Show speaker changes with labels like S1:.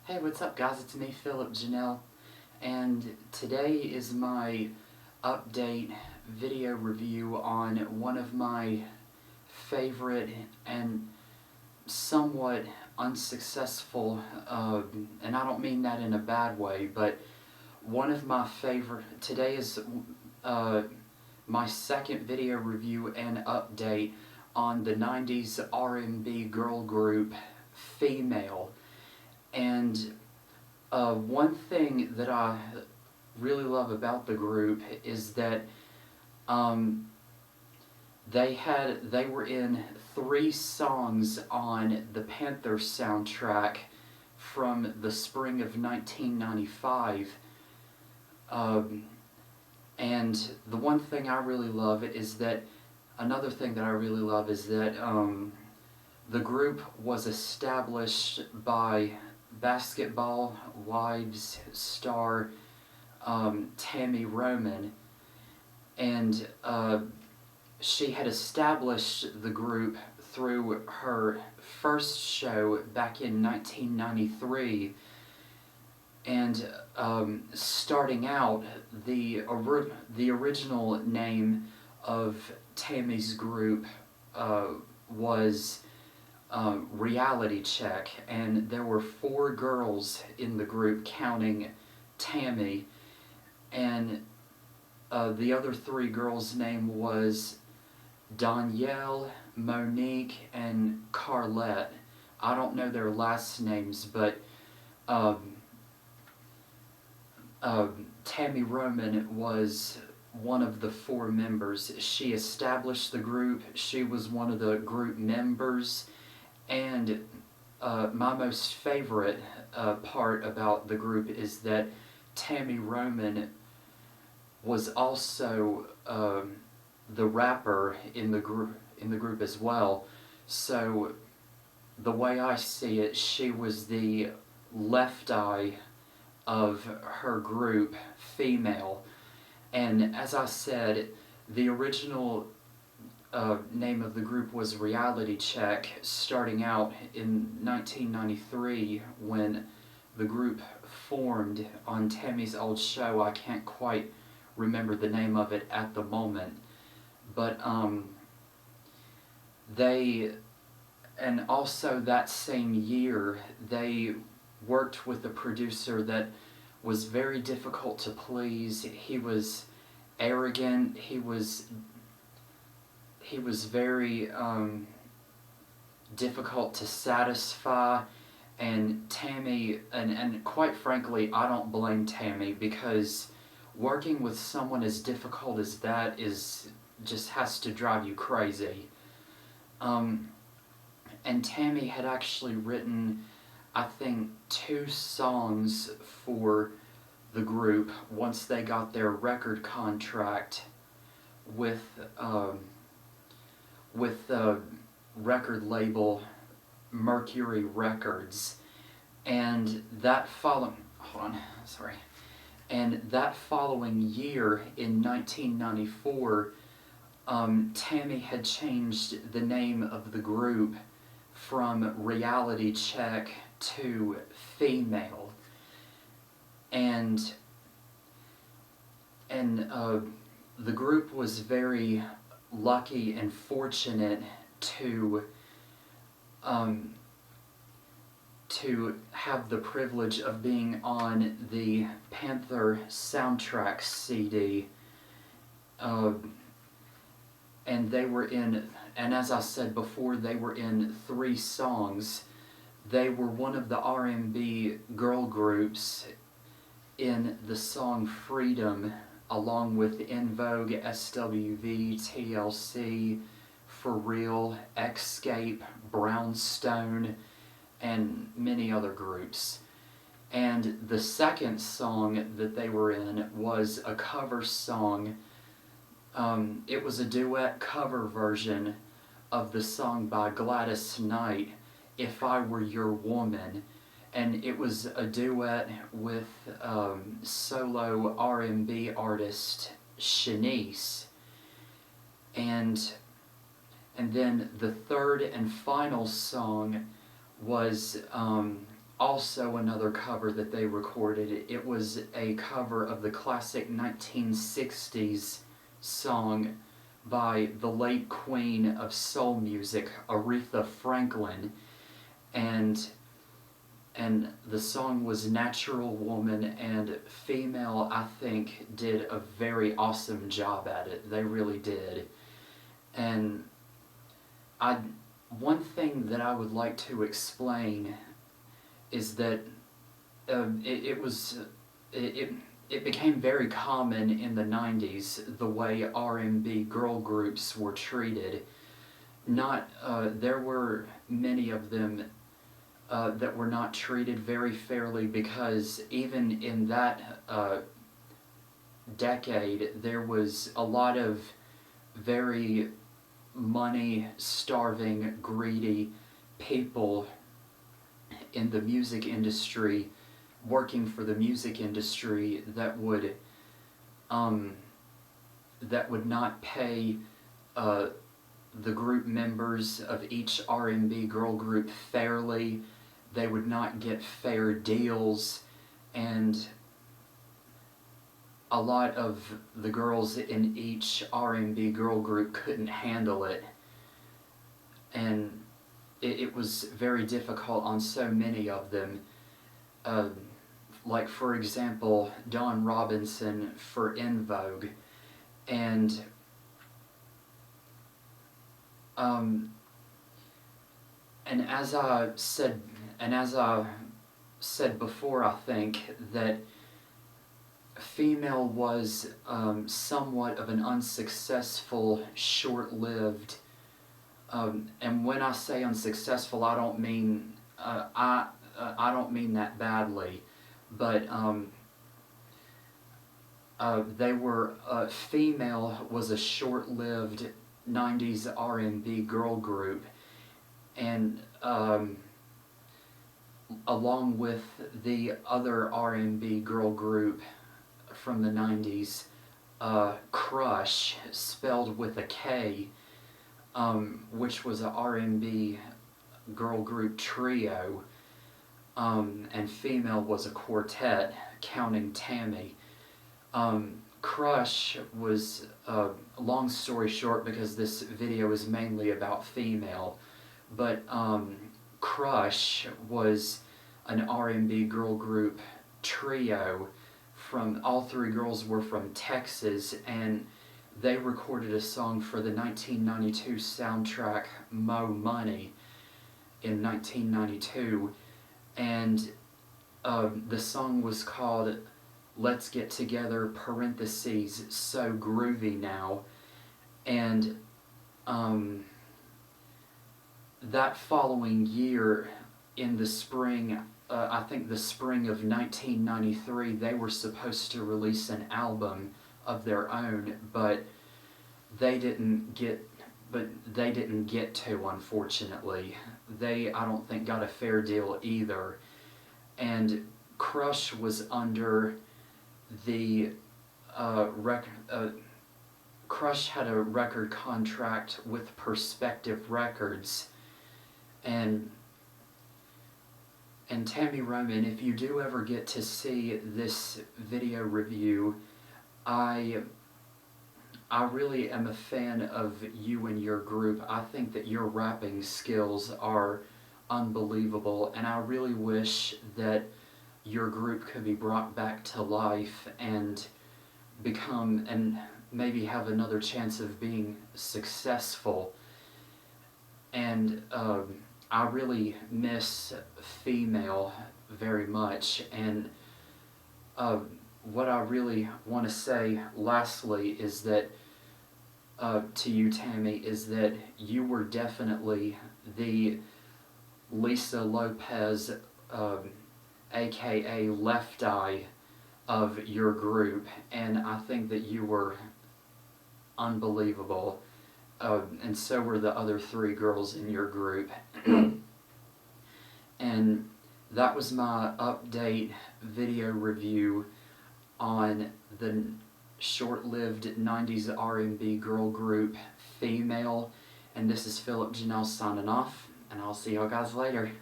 S1: Hey, what's up guys? It's me, Donyell, and today is my update video review on one of my favorite and somewhat unsuccessful, and I don't mean that in a bad way, but one of my favorite, today is my second video review and update on the 90s R&B girl group, Female. And one thing that I really love about the group is that they were in 3 songs on the Panther soundtrack from the spring of 1995. And the one thing I really love is that, another thing that I really love is that the group was established by Basketball Wives star Tami Roman, and she had established the group through her first show back in 1993, and starting out, the original name of Tami's group was Reality Check, and there were 4 girls in the group counting Tami, and the other 3 girls' name was Donyell, Monique, and Carlett. I don't know their last names, but Tami Roman was one of the 4 members. She established the group, she was one of the group members, and my most favorite part about the group is that Tami Roman was also the rapper in the group as well. So the way I see it, she was the left eye of her group, Female. And as I said, the original name of the group was Reality Check, starting out in 1993 when the group formed on Tami's old show. I can't quite remember the name of it at the moment, but and also that same year they worked with a producer that was very difficult to please. He was arrogant, he was very difficult to satisfy, and Tami, and quite frankly, I don't blame Tami, because working with someone as difficult as that just has to drive you crazy. And Tami had actually written, I think, 2 songs for the group once they got their record contract with the record label Mercury Records. And that following year, in 1994, Tami had changed the name of the group from Reality Check to Female, and the group was very lucky and fortunate to have the privilege of being on the Panther soundtrack CD, and they were in, and as I said before, they were in 3 songs. They were one of the R&B girl groups in the song Freedom, along with En Vogue, SWV, TLC, For Real, Escape, Brownstone, and many other groups. And the second song that they were in was a cover song. It was a duet cover version of the song by Gladys, If I Were Your Woman, and it was a duet with solo R&B artist Shanice. And then the third and final song was also another cover that they recorded. It was a cover of the classic 1960s song by the late queen of soul music, Aretha Franklin, and the song was Natural Woman, and Female, I think, did a very awesome job at it. They really did. And one thing that I would like to explain is that it became very common in the 90s the way R&B girl groups were treated. There were many of them that were not treated very fairly, because even in that decade there was a lot of very money-starving, greedy people in the music industry, working for the music industry, that would not pay the group members of each R&B girl group fairly. They would not get fair deals, and a lot of the girls in each R&B girl group couldn't handle it, and it was very difficult on so many of them. Like, for example, Dawn Robinson for En Vogue, and as I said before, I think that Female was somewhat of an unsuccessful, short-lived, and when I say unsuccessful, I don't mean I don't mean that badly, but Female was a short-lived 90s R&B girl group, and along with the other R&B girl group from the 90s, K.R.U.S.H, spelled with a K, which was a R&B girl group trio, and Female was a quartet, counting Tami. K.R.U.S.H was, long story short, because this video is mainly about Female, but K.R.U.S.H was an R&B girl group trio. All three girls were from Texas, and they recorded a song for the 1992 soundtrack Mo Money in 1992, and the song was called Let's Get Together, parentheses, So Groovy Now, and that following year, in the spring, I think the spring of 1993, they were supposed to release an album of their own, but they didn't get to, unfortunately. They, I don't think, got a fair deal either. And K.R.U.S.H was under the K.R.U.S.H had a record contract with Perspective Records, and Tami Roman, if you do ever get to see this video review, I really am a fan of you and your group. I think that your rapping skills are unbelievable, and I really wish that your group could be brought back to life and maybe have another chance of being successful. And I really miss Female very much, and what I really want to say lastly is that to you, Tami, is that you were definitely the Lisa Lopez, aka Left Eye, of your group, and I think that you were unbelievable. And so were the other three girls in your group. And that was my update video review on the short-lived 90s R&B girl group Female. And this is Philip Janelle signing off, and I'll see y'all guys later.